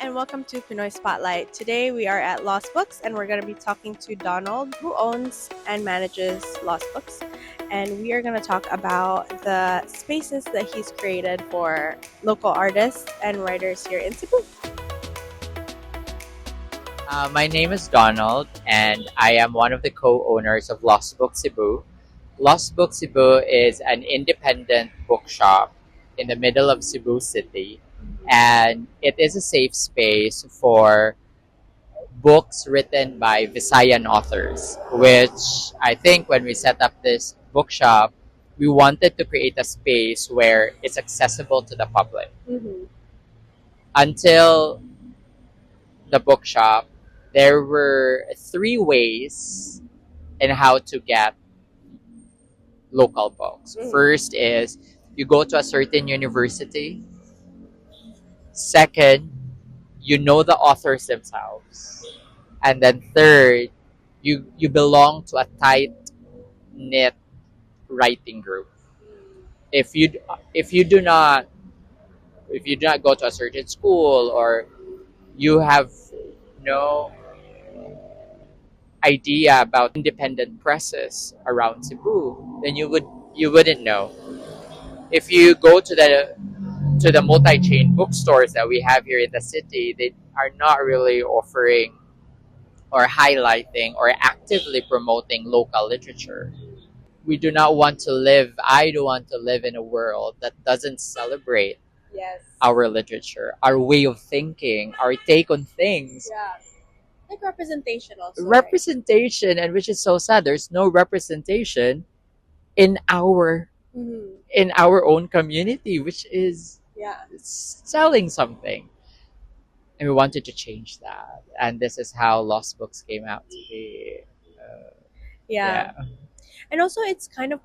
and welcome to Pinoy Spotlight. Today we are at Lost Books and we're going to be talking to Donald, who owns and manages Lost Books. And we are going to talk about the spaces that he's created for local artists and writers here in Cebu. My name is Donald, and I am one of the co-owners of Lost Book Cebu. Lost Book Cebu is an independent bookshop in the middle of Cebu City, and it is a safe space for books written by Visayan authors, which I think when we set up this bookshop, we wanted to create a space where it's accessible to the public. Until the bookshop, there were three ways in how to get local books. First is you go to a certain university. Second, you know the authors themselves. And then third, you belong to a tight knit writing group. If you do not go to a certain school, or you have no idea about independent presses around Cebu, then you wouldn't know. If you go to the multi-chain bookstores that we have here in the city, they are not really offering or highlighting or actively promoting local literature. We do not want to live, I don't want to live in a world that doesn't celebrate our literature, our way of thinking, our take on things. Yeah. Like representation also. Representation, and which is so sad, there's no representation in our own community, which is selling something. And we wanted to change that, and this is how Lost Books came out to be. Yeah. And also it's kind of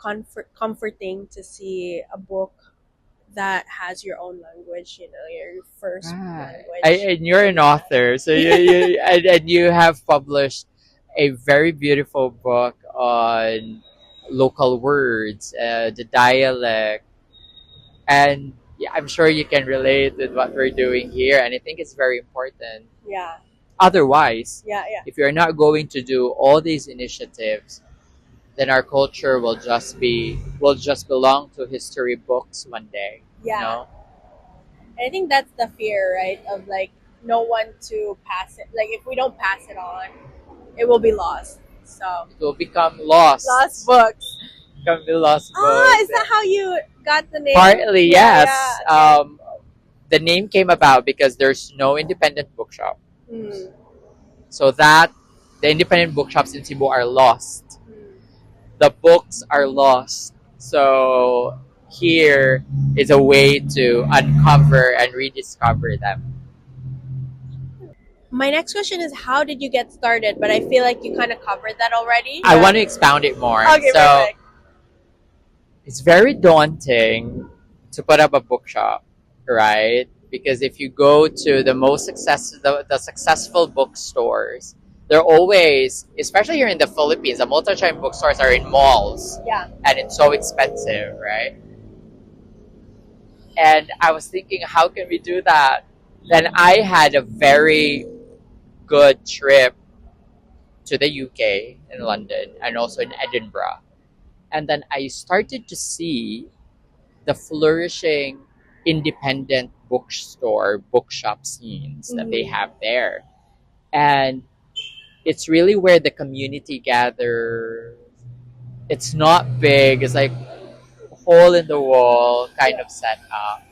comforting to see a book that has your own language, your first language. And you're an author, so you and you have published a very beautiful book on local words, the dialect, and I'm sure you can relate with what we're doing here, and I think it's very important. Yeah. Otherwise, Yeah. if you're not going to do all these initiatives, then our culture will just belong to history books one day. Yeah. You know? And I think that's the fear, right? Of like no one to pass it. Like if we don't pass it on, it will be lost. So it will become lost. Lost books. Become the lost books. Is that how you got the name? Partly, yes. Yeah, okay. The name came about because there's no independent bookshop. So that the independent bookshops in Cebu are lost. The books are lost. So here is a way to uncover and rediscover them. My next question is, how did you get started? But I feel like you kind of covered that already. I want to expound it more. Okay, so perfect. it's very daunting to put up a bookshop, right? Because if you go to the successful bookstores, they're always, especially here in the Philippines, the multi-chain bookstores are in malls. Yeah. And it's so expensive, right? And I was thinking, how can we do that? Then I had a very good trip to the UK, in London, and also in Edinburgh. And then I started to see the flourishing independent bookshop scenes that they have there. And it's really where the community gathers. It's not big. It's like hole in the wall kind of setup.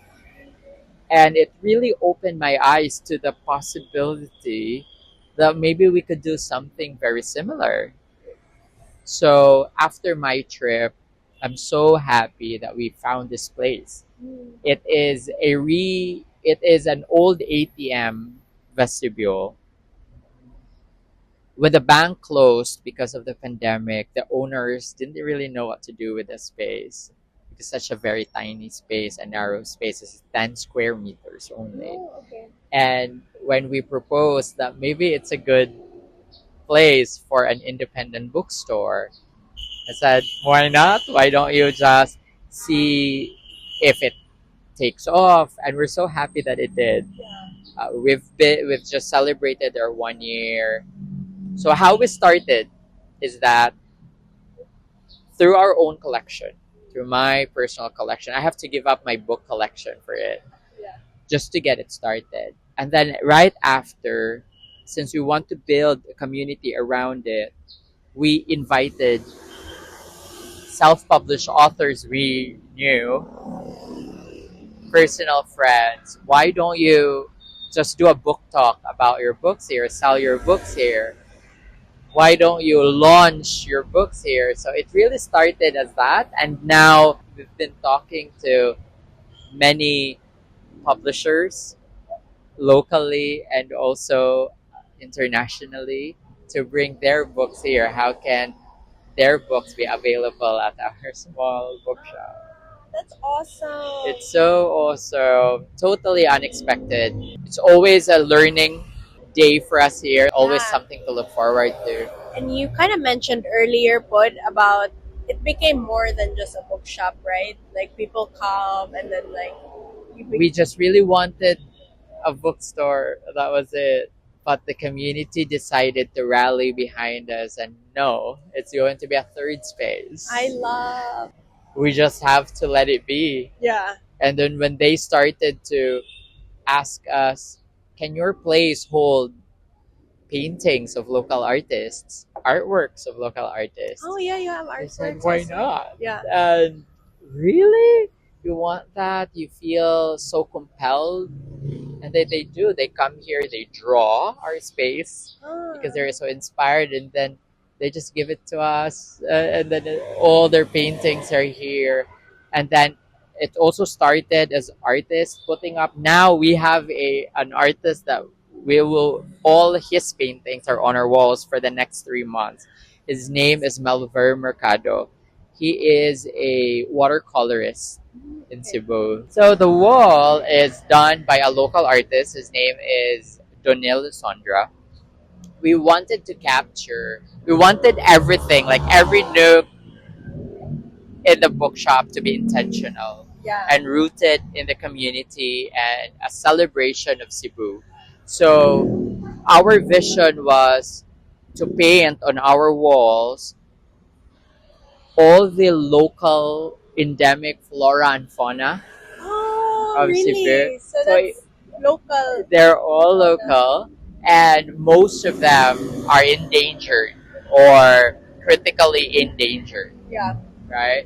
And it really opened my eyes to the possibility that maybe we could do something very similar. So after my trip, I'm so happy that we found this place. It is an old ATM vestibule. When the bank closed because of the pandemic, the owners didn't really know what to do with the space. It's such a very tiny space, a narrow space. It's 10 square meters only. Oh, okay. And when we proposed that maybe it's a good place for an independent bookstore, I said, why not? Why don't you just see if it takes off? And we're so happy that it did. We've just celebrated our 1 year. So how we started is that through our own collection, through my personal collection. I have to give up my book collection for it just to get it started. And then right after, since we want to build a community around it, we invited self-published authors we knew, personal friends. Why don't you just do a book talk about your books here, sell your books here? Why don't you launch your books here? So it really started as that, and now we've been talking to many publishers locally and also internationally to bring their books here. How can their books be available at our small bookshop? That's awesome. It's so awesome, totally unexpected. It's always a learning day for us here, always Yeah. something to look forward to. And you kind of mentioned earlier, Put, about it became more than just a bookshop, right? Like people come and then like We just really wanted a bookstore, that was it. But the community decided to rally behind us, and no, it's going to be a third space. I love. We just have to let it be. Yeah. And then when they started to ask us, can your place hold paintings of local artists, artworks of local artists? Oh yeah, you have I artworks. said, why also. not? Yeah. And really? You want that? You feel so compelled? And they do. They come here, they draw our space because they're so inspired, and then they just give it to us. And then all their paintings are here. And then it also started as artists putting up. Now we have an artist that we will, all his paintings are on our walls for the next 3 months. His name is Melver Mercado. He is a watercolorist in Cebu. So the wall is done by a local artist. His name is Donil Sondra. We wanted to capture, we wanted everything, like every nook in the bookshop to be intentional. Yeah. And rooted in the community and a celebration of Cebu. So our vision was to paint on our walls all the local endemic flora and fauna Oh, of really? Cebu. So that's local. They're all local, and most of them are endangered or critically endangered. Yeah. Right?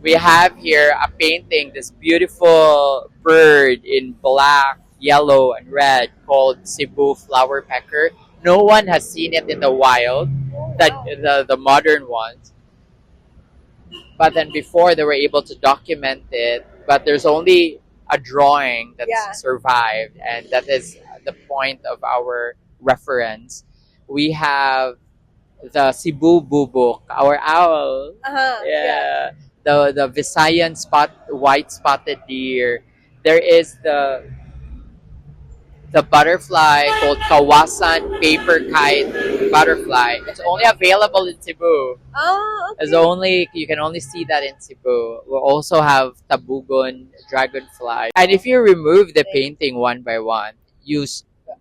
We have here a painting, this beautiful bird in black, yellow, and red called Cebu flower pecker. No one has seen it in the wild, the modern ones. But then before they were able to document it, but there's only a drawing that's survived, and that is the point of our reference. We have the Cebu bubuk, our owl. Yeah. The Visayan white spotted deer. There is the butterfly called Kawasan paper kite butterfly. It's only available in Cebu. Oh, okay. You can only see that in Cebu. We'll also have tabugon dragonfly. And if you remove the painting one by one,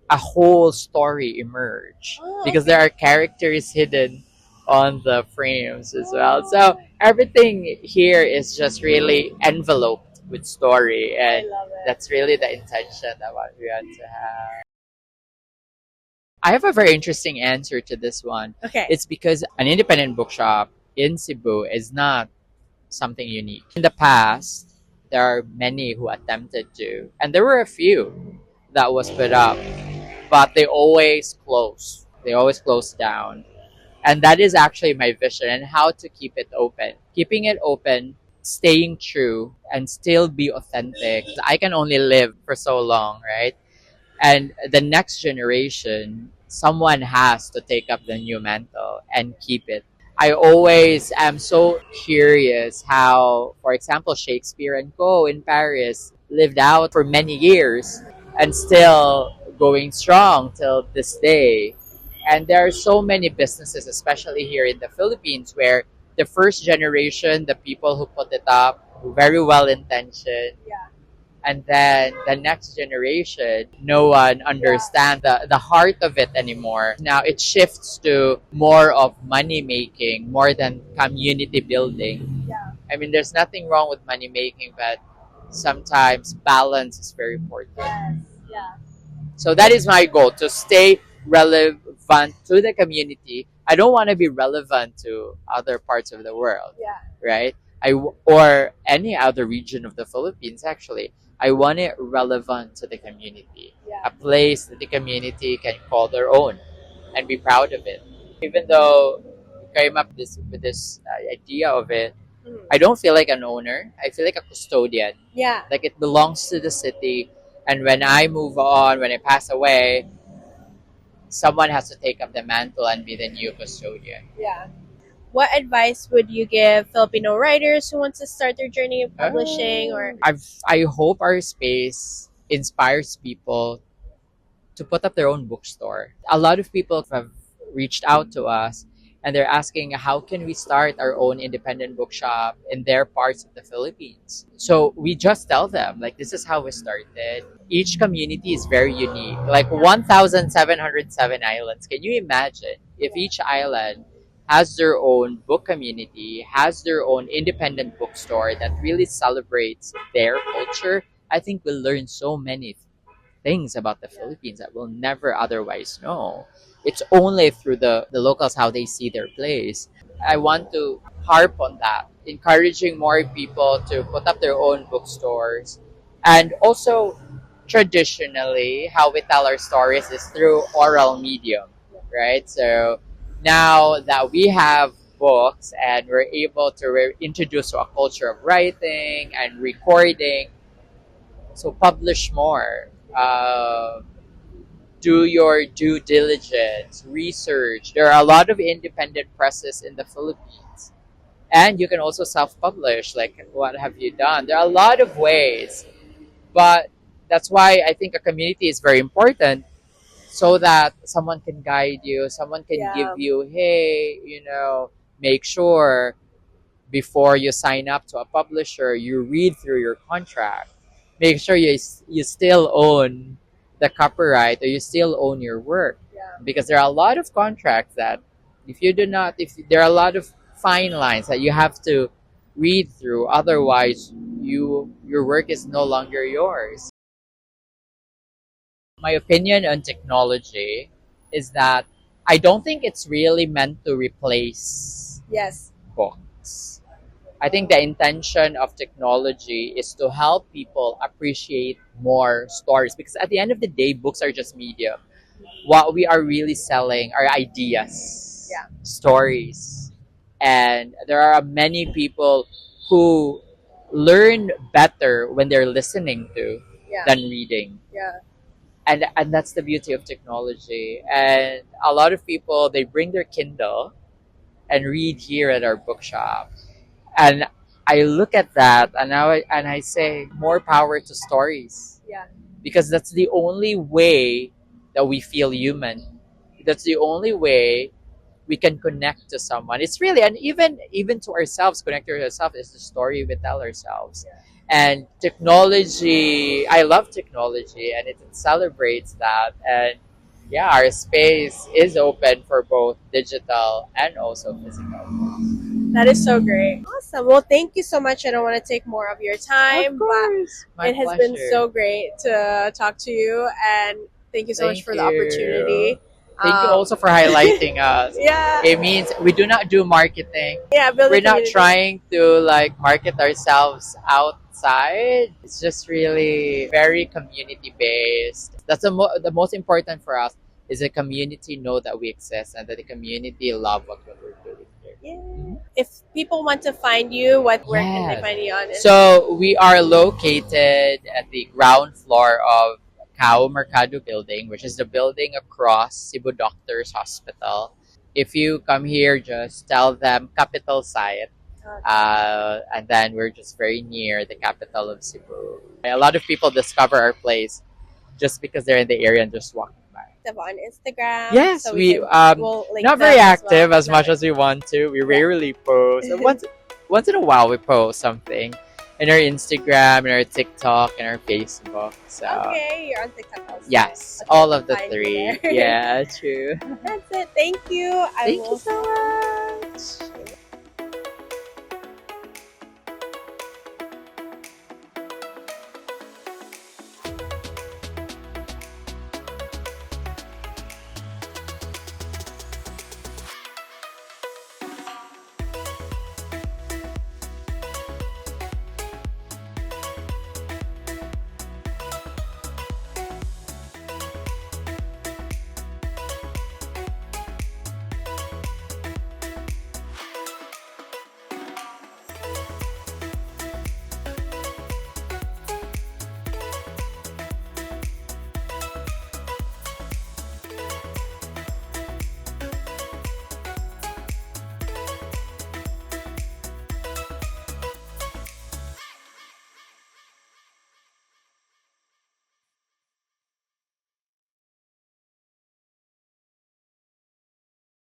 a whole story emerge because there are characters hidden on the frames as well. So everything here is just really enveloped with story, and that's really the intention that what we want to have. I have a very interesting answer to this one. Okay. It's because an independent bookshop in Cebu is not something unique. In the past, there are many who attempted to, and there were a few that was put up, but they always close. They always close down. And that is actually my vision and how to keep it open. Keeping it open, staying true, and still be authentic. I can only live for so long, right? And the next generation, someone has to take up the new mantle and keep it. I always am so curious how, for example, Shakespeare and Co. in Paris lived out for many years and still going strong till this day. And there are so many businesses, especially here in the Philippines, where the first generation, the people who put it up, very well intentioned, and then the next generation, no one understands the heart of it anymore. Now it shifts to more of money making more than community building. Yeah. I mean, there's nothing wrong with money making, but sometimes balance is very important. Yes. Yeah. So that is my goal, to stay relevant to the community. I don't want to be relevant to other parts of the world, Yeah. right? Or any other region of the Philippines, actually. I want it relevant to the community. Yeah. A place that the community can call their own and be proud of it. Even though we came up with this idea of it, Mhm. I don't feel like an owner. I feel like a custodian. Yeah. Like it belongs to the city. And when I move on, when I pass away, someone has to take up the mantle and be the new custodian. Yeah. What advice would you give Filipino writers who want to start their journey of publishing? Or I hope our space inspires people to put up their own bookstore. A lot of people have reached out to us and they're asking how can we start our own independent bookshop in their parts of the Philippines. So we just tell them like this is how we started. Each community is very unique. Like 1,707 islands. Can you imagine if each island has their own book community, has their own independent bookstore that really celebrates their culture? I think we'll learn so many things about the Philippines that we'll never otherwise know. It's only through the locals how they see their place. I want to harp on that, encouraging more people to put up their own bookstores. And also, traditionally, how we tell our stories is through oral medium, right? So now that we have books and we're able to introduce to a culture of writing and recording, so publish more. Do your due diligence, research. There are a lot of independent presses in the Philippines. And you can also self publish. Like, what have you done? There are a lot of ways. But that's why I think a community is very important so that someone can guide you, someone can Yeah. give you, hey, make sure before you sign up to a publisher, you read through your contract. Make sure you still own the copyright or you still own your work. Yeah. Because there are a lot of contracts that if there are a lot of fine lines that you have to read through, otherwise your work is no longer yours. My opinion on technology is that I don't think it's really meant to replace yes. books. I think the intention of technology is to help people appreciate more stories because at the end of the day, books are just medium. What we are really selling are ideas, Yeah. stories. And there are many people who learn better when they're listening to Yeah. than reading. Yeah. And that's the beauty of technology. And a lot of people, they bring their Kindle and read here at our bookshop. And I look at that and I say more power to stories Yeah. because that's the only way that we feel human. That's the only way we can connect to someone. It's really, and even to ourselves, connect to ourselves is the story we tell ourselves. And technology, I love technology and it celebrates that. And yeah, our space is open for both digital and also physical. That is so great. Awesome. Well, thank you so much. I don't want to take more of your time, Of course. but My it has been pleasure. so great to talk to you, and thank you so much Thank for the you. opportunity. Thank you also for highlighting us. Yeah. It means we do not do marketing. Yeah. Building We're not community. trying to like market ourselves outside. It's just really very community based. That's the most important for us is the community know that we exist and that the community love what we're doing here. Yeah. If people want to find you, where can they Yes. find you on? So we are located at the ground floor of Cao Mercado building, which is the building across Cebu Doctors Hospital. If you come here, just tell them capital site. And then we're just very near the capital of Cebu. A lot of people discover our place just because they're in the area and just walking by. On Instagram. Yes, so we'll link not them very as active well. as much as we want to. We rarely post. Once in a while we post something, and our Instagram, and our TikTok, and our Facebook. So Okay, you're on TikTok also. yes, Okay, all of the find you three. there. Yeah, true. That's it. Thank you. I Thank you will so much.